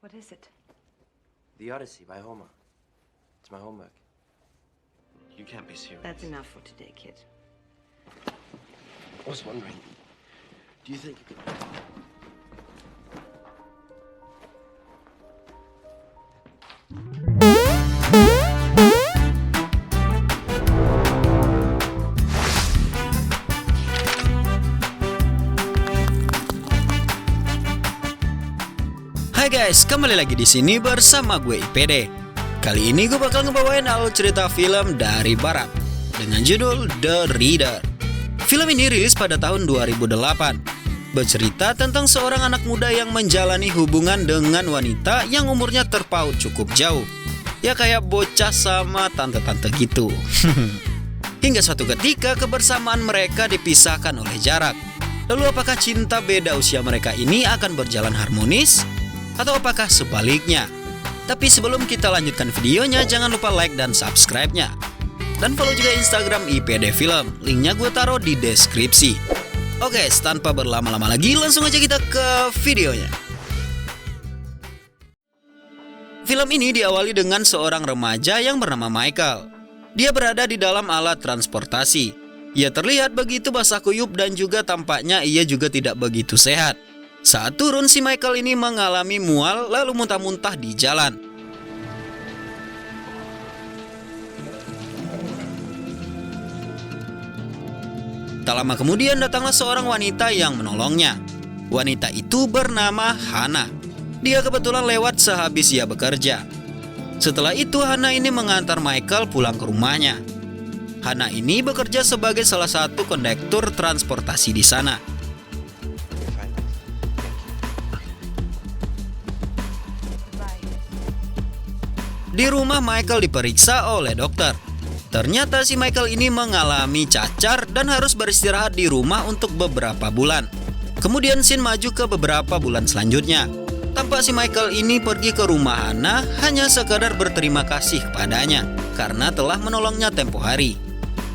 What is it? The Odyssey by Homer. It's my homework. You can't be serious. That's enough for today, kid. I was wondering, do you think you could... Hai guys, kembali lagi di sini bersama gue IPD. Kali ini gue bakal ngebawain alur cerita film dari barat dengan judul The Reader. Film ini rilis pada tahun 2008. Bercerita tentang seorang anak muda yang menjalani hubungan dengan wanita yang umurnya terpaut cukup jauh. Ya kayak bocah sama tante-tante gitu. Hingga suatu ketika kebersamaan mereka dipisahkan oleh jarak. Lalu apakah cinta beda usia mereka ini akan berjalan harmonis? Atau apakah sebaliknya? Tapi sebelum kita lanjutkan videonya, jangan lupa like dan subscribe-nya. Dan follow juga Instagram IPD Film. Linknya gue taruh di deskripsi. Oke, tanpa berlama-lama lagi, langsung aja kita ke videonya. Film ini diawali dengan seorang remaja yang bernama Michael. Dia berada di dalam alat transportasi. Ia terlihat begitu basah kuyup dan juga tampaknya ia juga tidak begitu sehat. Saat turun, si Michael ini mengalami mual lalu muntah-muntah di jalan. Tak lama kemudian datanglah seorang wanita yang menolongnya. Wanita itu bernama Hannah. Dia kebetulan lewat sehabis ia bekerja. Setelah itu Hannah ini mengantar Michael pulang ke rumahnya. Hannah ini bekerja sebagai salah satu kondektur transportasi di sana. Di rumah Michael diperiksa oleh dokter. Ternyata si Michael ini mengalami cacar dan harus beristirahat di rumah untuk beberapa bulan. Kemudian scene maju ke beberapa bulan selanjutnya. Tampak si Michael ini pergi ke rumah Hannah hanya sekadar berterima kasih kepadanya karena telah menolongnya tempo hari.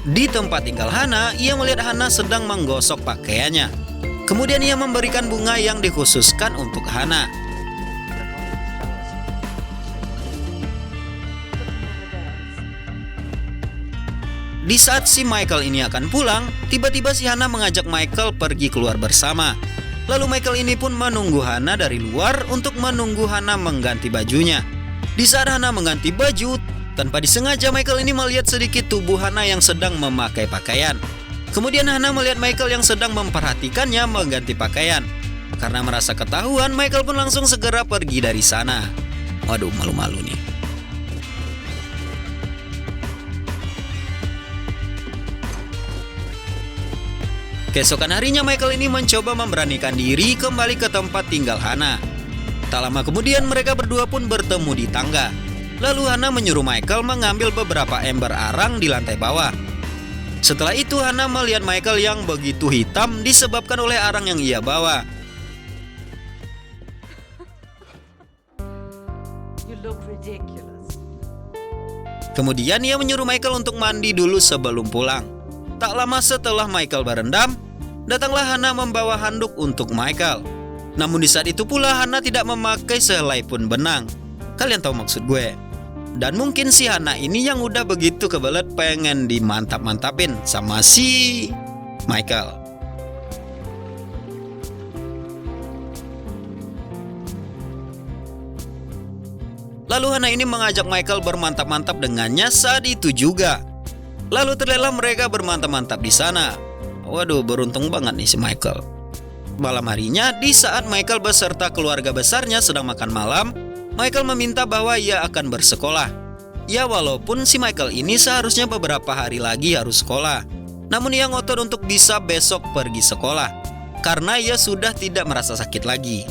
Di tempat tinggal Hannah, ia melihat Hannah sedang menggosok pakaiannya. Kemudian ia memberikan bunga yang dikhususkan untuk Hannah. Di saat si Michael ini akan pulang, tiba-tiba si Hannah mengajak Michael pergi keluar bersama. Lalu Michael ini pun menunggu Hannah dari luar untuk menunggu Hannah mengganti bajunya. Di saat Hannah mengganti baju, tanpa disengaja Michael ini melihat sedikit tubuh Hannah yang sedang memakai pakaian. Kemudian Hannah melihat Michael yang sedang memperhatikannya mengganti pakaian. Karena merasa ketahuan, Michael pun langsung segera pergi dari sana. Waduh, malu-malu nih. Keesokan harinya Michael ini mencoba memberanikan diri kembali ke tempat tinggal Hannah. Tak lama kemudian mereka berdua pun bertemu di tangga. Lalu Hannah menyuruh Michael mengambil beberapa ember arang di lantai bawah. Setelah itu Hannah melihat Michael yang begitu hitam disebabkan oleh arang yang ia bawa. You look ridiculous. Kemudian ia menyuruh Michael untuk mandi dulu sebelum pulang. Tak lama setelah Michael berendam, datanglah Hannah membawa handuk untuk Michael. Namun di saat itu pula Hannah tidak memakai sehelai pun benang. Kalian tahu maksud gue? Dan mungkin si Hannah ini yang udah begitu kebelet pengen dimantap-mantapin sama si Michael. Lalu Hannah ini mengajak Michael bermantap-mantap dengannya saat itu juga. Lalu terlelap mereka bermantap-mantap di sana. Waduh, beruntung banget nih si Michael. Malam harinya, di saat Michael beserta keluarga besarnya sedang makan malam, Michael meminta bahwa ia akan bersekolah. Ya, walaupun si Michael ini seharusnya beberapa hari lagi harus sekolah. Namun ia ngotot untuk bisa besok pergi sekolah karena ia sudah tidak merasa sakit lagi.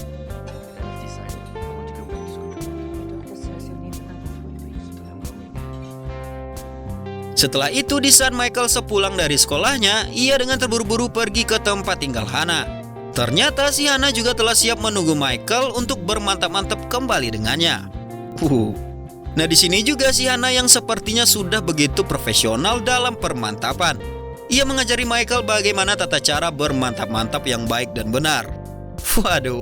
Setelah itu di saat Michael sepulang dari sekolahnya, ia dengan terburu-buru pergi ke tempat tinggal Hannah. Ternyata si Hannah juga telah siap menunggu Michael untuk bermantap-mantap kembali dengannya. Nah di sini juga si Hannah yang sepertinya sudah begitu profesional dalam permantapan. Ia mengajari Michael bagaimana tata cara bermantap-mantap yang baik dan benar. Waduh.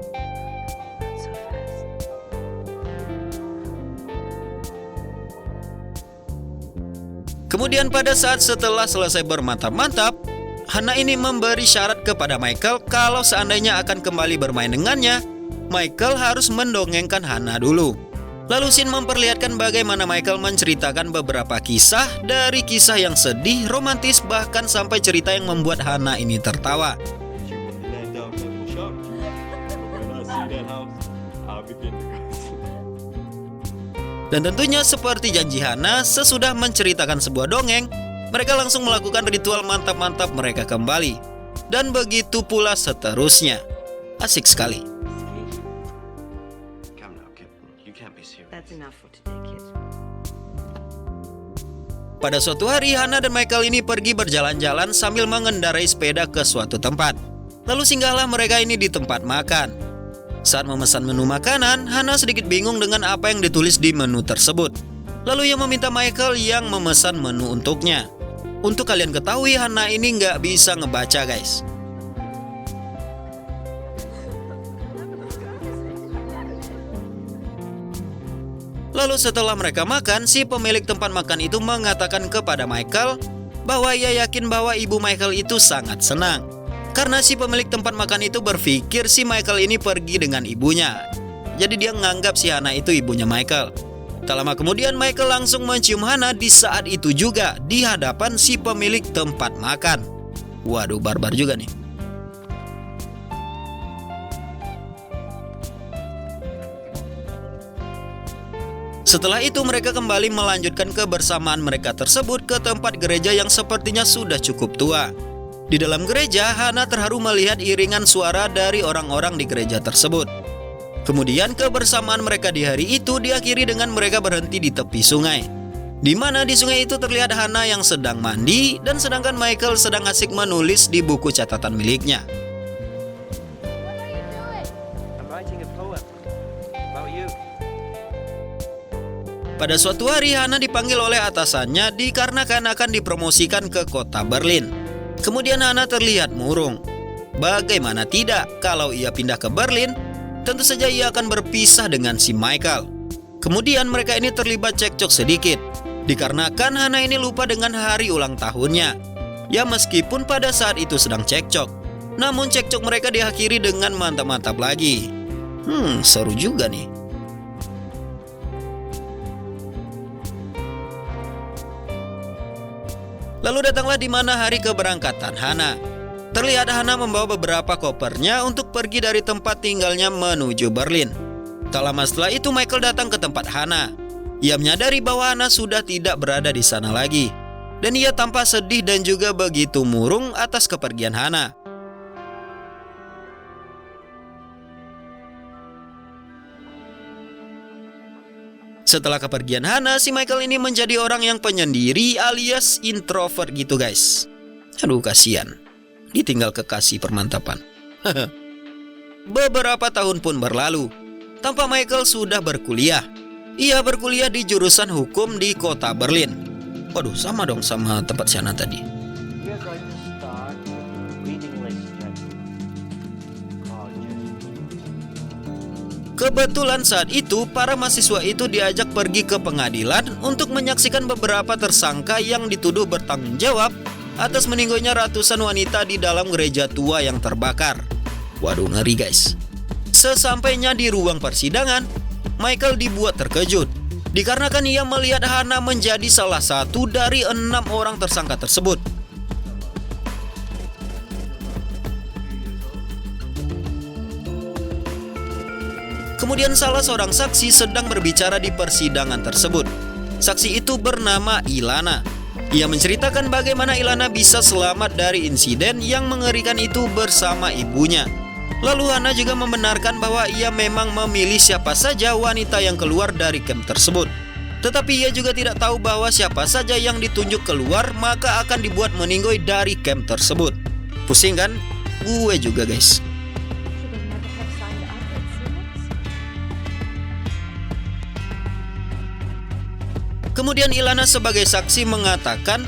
Kemudian pada saat setelah selesai bermantap-mantap, Hana ini memberi syarat kepada Michael kalau seandainya akan kembali bermain dengannya, Michael harus mendongengkan Hana dulu. Lalu Shin memperlihatkan bagaimana Michael menceritakan beberapa kisah, dari kisah yang sedih, romantis, bahkan sampai cerita yang membuat Hana ini tertawa. Dan tentunya seperti janji Hana, sesudah menceritakan sebuah dongeng, mereka langsung melakukan ritual mantap-mantap mereka kembali. Dan begitu pula seterusnya. Asik sekali. Come now, kid. You can't be serious. That's enough for today, kid. Pada suatu hari, Hana dan Michael ini pergi berjalan-jalan sambil mengendarai sepeda ke suatu tempat. Lalu singgahlah mereka ini di tempat makan. Saat memesan menu makanan, Hana sedikit bingung dengan apa yang ditulis di menu tersebut. Lalu ia meminta Michael yang memesan menu untuknya. Untuk kalian ketahui, Hana ini nggak bisa ngebaca, guys. Lalu setelah mereka makan, si pemilik tempat makan itu mengatakan kepada Michael bahwa ia yakin bahwa ibu Michael itu sangat senang. Karena si pemilik tempat makan itu berpikir si Michael ini pergi dengan ibunya. Jadi dia menganggap si Hana itu ibunya Michael. Tak lama kemudian Michael langsung mencium Hana di saat itu juga di hadapan si pemilik tempat makan. Waduh, barbar juga nih. Setelah itu mereka kembali melanjutkan kebersamaan mereka tersebut ke tempat gereja yang sepertinya sudah cukup tua. Di dalam gereja, Hana terharu melihat iringan suara dari orang-orang di gereja tersebut. Kemudian kebersamaan mereka di hari itu diakhiri dengan mereka berhenti di tepi sungai. Di mana di sungai itu terlihat Hana yang sedang mandi dan sedangkan Michael sedang asik menulis di buku catatan miliknya. I'm writing a poem about you. Pada suatu hari Hana dipanggil oleh atasannya dikarenakan akan dipromosikan ke kota Berlin. Kemudian Hana terlihat murung. Bagaimana tidak, kalau ia pindah ke Berlin, tentu saja ia akan berpisah dengan si Michael. Kemudian mereka ini terlibat cekcok sedikit, dikarenakan Hana ini lupa dengan hari ulang tahunnya. Ya meskipun pada saat itu sedang cekcok, namun cekcok mereka diakhiri dengan mantap-mantap lagi. Seru juga nih. Lalu datanglah di mana hari keberangkatan Hana. Terlihat Hana membawa beberapa kopernya untuk pergi dari tempat tinggalnya menuju Berlin. Tak lama setelah itu Michael datang ke tempat Hana. Ia menyadari bahwa Hana sudah tidak berada di sana lagi. Dan ia tampak sedih dan juga begitu murung atas kepergian Hana. Setelah kepergian Hana, si Michael ini menjadi orang yang penyendiri alias introvert gitu guys. Aduh kasihan, ditinggal kekasih permantapan. Beberapa tahun pun berlalu. Tampak Michael sudah berkuliah. Ia berkuliah di jurusan hukum di kota Berlin. Waduh, sama dong sama tempat si Hana tadi. We are going to start reading list, Kebetulan saat itu para mahasiswa itu diajak pergi ke pengadilan untuk menyaksikan beberapa tersangka yang dituduh bertanggung jawab atas meninggalnya ratusan wanita di dalam gereja tua yang terbakar. Waduh, ngeri guys. Sesampainya di ruang persidangan, Michael dibuat terkejut dikarenakan ia melihat Hana menjadi salah satu dari 6 orang tersangka tersebut. Kemudian salah seorang saksi sedang berbicara di persidangan tersebut. Saksi itu bernama Ilana. Ia menceritakan bagaimana Ilana bisa selamat dari insiden yang mengerikan itu bersama ibunya. Lalu Hana juga membenarkan bahwa ia memang memilih siapa saja wanita yang keluar dari camp tersebut. Tetapi ia juga tidak tahu bahwa siapa saja yang ditunjuk keluar maka akan dibuat meninggoy dari camp tersebut. Pusing kan? Gue juga guys. Kemudian Ilana sebagai saksi mengatakan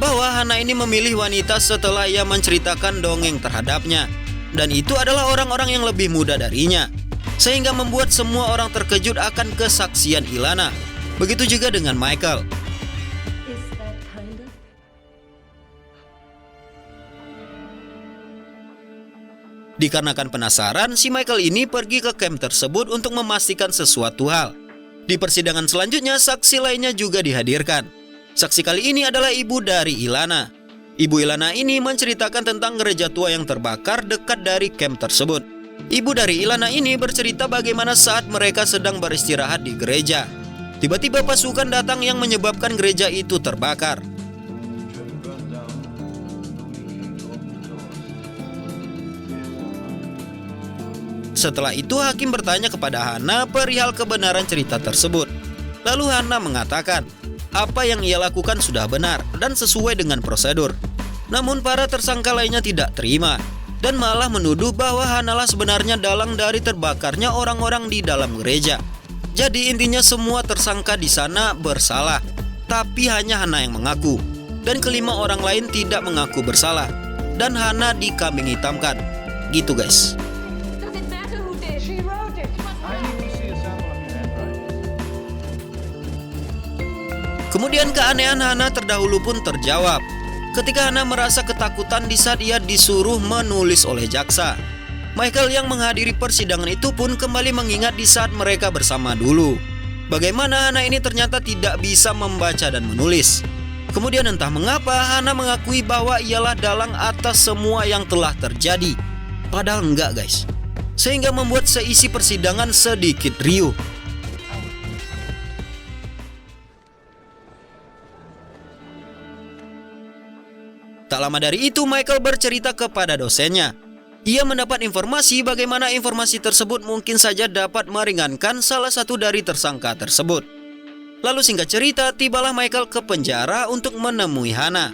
bahwa Hana ini memilih wanita setelah ia menceritakan dongeng terhadapnya. Dan itu adalah orang-orang yang lebih muda darinya. Sehingga membuat semua orang terkejut akan kesaksian Ilana. Begitu juga dengan Michael. Is that kind Dikarenakan penasaran, si Michael ini pergi ke camp tersebut untuk memastikan sesuatu hal. Di persidangan selanjutnya, saksi lainnya juga dihadirkan. Saksi kali ini adalah ibu dari Ilana. Ibu Ilana ini menceritakan tentang gereja tua yang terbakar dekat dari camp tersebut. Ibu dari Ilana ini bercerita bagaimana saat mereka sedang beristirahat di gereja, tiba-tiba pasukan datang yang menyebabkan gereja itu terbakar. Setelah itu hakim bertanya kepada Hana perihal kebenaran cerita tersebut. Lalu Hana mengatakan apa yang ia lakukan sudah benar dan sesuai dengan prosedur. Namun para tersangka lainnya tidak terima dan malah menuduh bahwa Hanalah sebenarnya dalang dari terbakarnya orang-orang di dalam gereja. Jadi intinya semua tersangka di sana bersalah, tapi hanya Hana yang mengaku. Dan kelima orang lain tidak mengaku bersalah. Dan Hana dikambing hitamkan. Gitu guys. Does it matter who did? She wrote it. Kemudian keanehan Hana terdahulu pun terjawab ketika Hana merasa ketakutan di saat ia disuruh menulis oleh jaksa. Michael yang menghadiri persidangan itu pun kembali mengingat di saat mereka bersama dulu, bagaimana Hana ini ternyata tidak bisa membaca dan menulis. Kemudian entah mengapa Hana mengakui bahwa ialah dalang atas semua yang telah terjadi. Padahal enggak guys. Sehingga membuat seisi persidangan sedikit riuh. Tak lama dari itu Michael bercerita kepada dosennya. Ia mendapat informasi bagaimana informasi tersebut mungkin saja dapat meringankan salah satu dari tersangka tersebut. Lalu singkat cerita, tibalah Michael ke penjara untuk menemui Hana.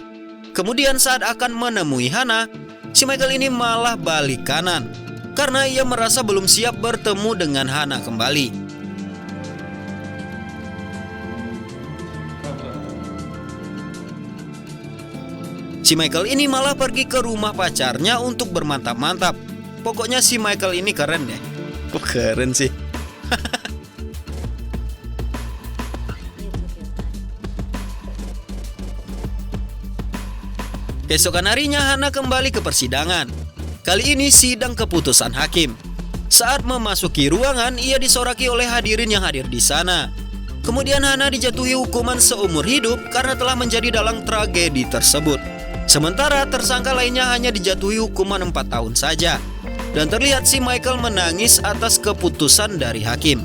Kemudian saat akan menemui Hana, si Michael ini malah balik kanan karena ia merasa belum siap bertemu dengan Hana kembali. Si Michael ini malah pergi ke rumah pacarnya untuk bermantap-mantap. Pokoknya si Michael ini keren deh. Kok keren sih? Keesokan harinya Hana kembali ke persidangan. Kali ini sidang keputusan hakim. Saat memasuki ruangan, ia disoraki oleh hadirin yang hadir di sana. Kemudian Hana dijatuhi hukuman seumur hidup karena telah menjadi dalang tragedi tersebut. Sementara tersangka lainnya hanya dijatuhi hukuman 4 tahun saja. Dan terlihat si Michael menangis atas keputusan dari hakim.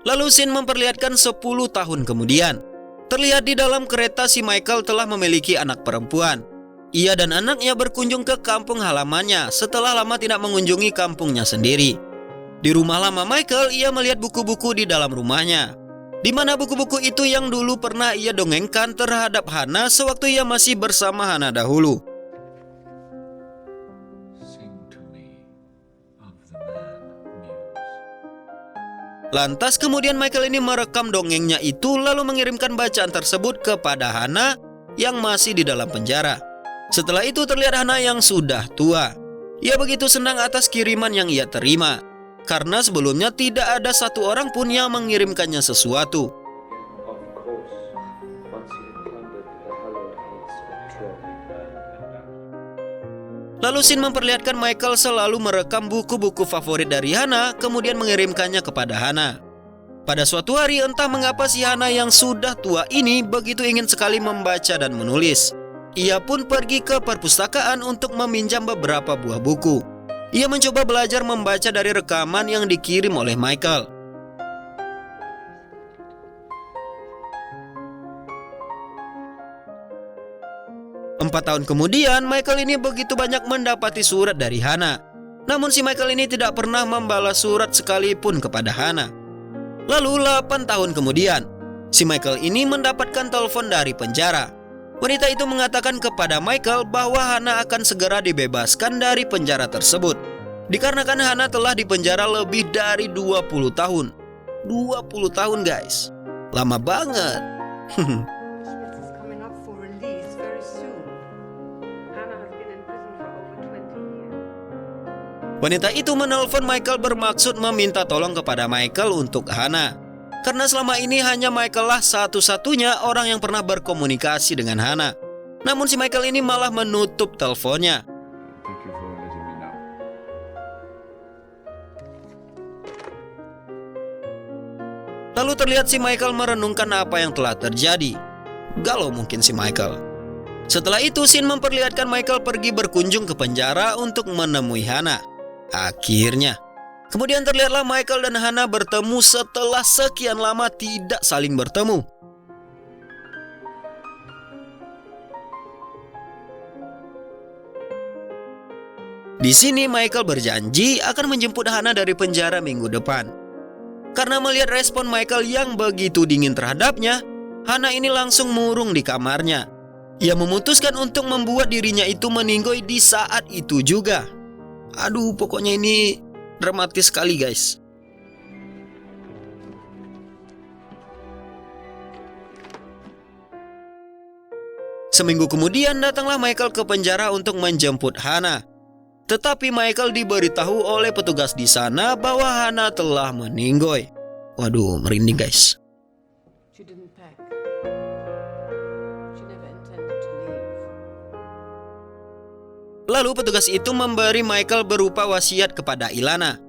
Lalu scene memperlihatkan 10 tahun kemudian. Terlihat di dalam kereta si Michael telah memiliki anak perempuan. Ia dan anaknya berkunjung ke kampung halamannya setelah lama tidak mengunjungi kampungnya sendiri. Di rumah lama Michael, ia melihat buku-buku di dalam rumahnya, di mana buku-buku itu yang dulu pernah ia dongengkan terhadap Hana sewaktu ia masih bersama Hana dahulu. Lantas kemudian Michael ini merekam dongengnya itu lalu mengirimkan bacaan tersebut kepada Hana yang masih di dalam penjara. Setelah itu terlihat Hana yang sudah tua. Ia begitu senang atas kiriman yang ia terima, karena sebelumnya tidak ada satu orang pun yang mengirimkannya sesuatu. Lalu scene memperlihatkan Michael selalu merekam buku-buku favorit dari Hana, kemudian mengirimkannya kepada Hana. Pada suatu hari entah mengapa si Hana yang sudah tua ini begitu ingin sekali membaca dan menulis. Ia pun pergi ke perpustakaan untuk meminjam beberapa buah buku. Ia mencoba belajar membaca dari rekaman yang dikirim oleh Michael. Empat tahun kemudian, Michael ini begitu banyak mendapati surat dari Hana. Namun si Michael ini tidak pernah membalas surat sekalipun kepada Hana. Lalu 8 tahun kemudian, si Michael ini mendapatkan telepon dari penjara. Wanita itu mengatakan kepada Michael bahwa Hana akan segera dibebaskan dari penjara tersebut, dikarenakan Hana telah dipenjara lebih dari 20 tahun. 20 tahun guys, lama banget. Smith is coming up for release very soon. Hannah has been in prison for over 20 years. Wanita itu menelpon Michael bermaksud meminta tolong kepada Michael untuk Hana. Karena selama ini hanya Michael lah satu-satunya orang yang pernah berkomunikasi dengan Hana. Namun si Michael ini malah menutup teleponnya. Thank you for letting me know. Lalu terlihat si Michael merenungkan apa yang telah terjadi. Galau mungkin si Michael. Setelah itu Shin memperlihatkan Michael pergi berkunjung ke penjara untuk menemui Hana. Akhirnya kemudian terlihatlah Michael dan Hana bertemu setelah sekian lama tidak saling bertemu. Di sini Michael berjanji akan menjemput Hana dari penjara minggu depan. Karena melihat respon Michael yang begitu dingin terhadapnya, Hana ini langsung murung di kamarnya. Ia memutuskan untuk membuat dirinya itu meninggoy di saat itu juga. Aduh, pokoknya ini dramatis sekali guys. Seminggu kemudian datanglah Michael ke penjara untuk menjemput Hana. Tetapi Michael diberitahu oleh petugas di sana bahwa Hana telah meninggoy. Waduh, merinding guys. She didn't pack. She never intended to leave. Lalu petugas itu memberi Michael berupa wasiat kepada Ilana.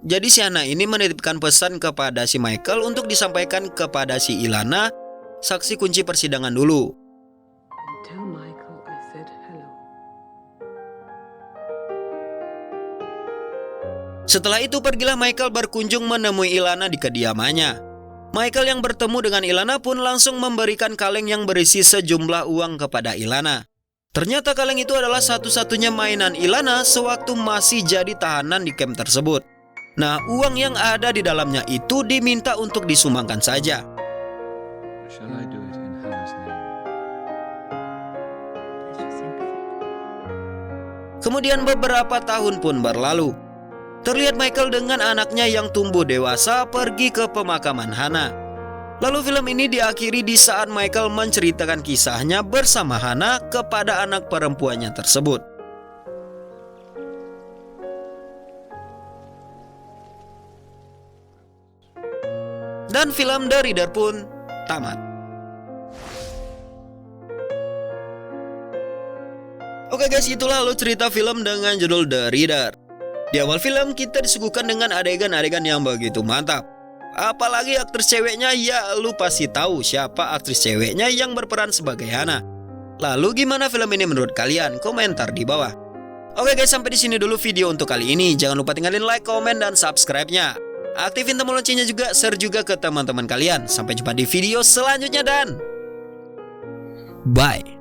Jadi si Hana ini menitipkan pesan kepada si Michael untuk disampaikan kepada si Ilana, saksi kunci persidangan dulu. And tell Michael I said hello. Setelah itu pergilah Michael berkunjung menemui Ilana di kediamannya. Michael yang bertemu dengan Ilana pun langsung memberikan kaleng yang berisi sejumlah uang kepada Ilana. Ternyata kaleng itu adalah satu-satunya mainan Ilana sewaktu masih jadi tahanan di camp tersebut. Nah, uang yang ada di dalamnya itu diminta untuk disumbangkan saja. Shall I do it in Hannah's name? As you think of it. Kemudian beberapa tahun pun berlalu. Terlihat Michael dengan anaknya yang tumbuh dewasa pergi ke pemakaman Hana. Lalu film ini diakhiri di saat Michael menceritakan kisahnya bersama Hana kepada anak perempuannya tersebut. Dan film The Reader pun tamat. Oke guys, itulah alur cerita film dengan judul The Reader. Di awal film kita disuguhkan dengan adegan-adegan yang begitu mantap. Apalagi aktris ceweknya, ya lu pasti tahu siapa aktris ceweknya yang berperan sebagai Hana. Lalu gimana film ini menurut kalian? Komentar di bawah. Oke guys, sampai di sini dulu video untuk kali ini. Jangan lupa tinggalin like, komen, dan subscribe-nya. Aktifin tombol loncengnya juga, share juga ke teman-teman kalian. Sampai jumpa di video selanjutnya dan bye.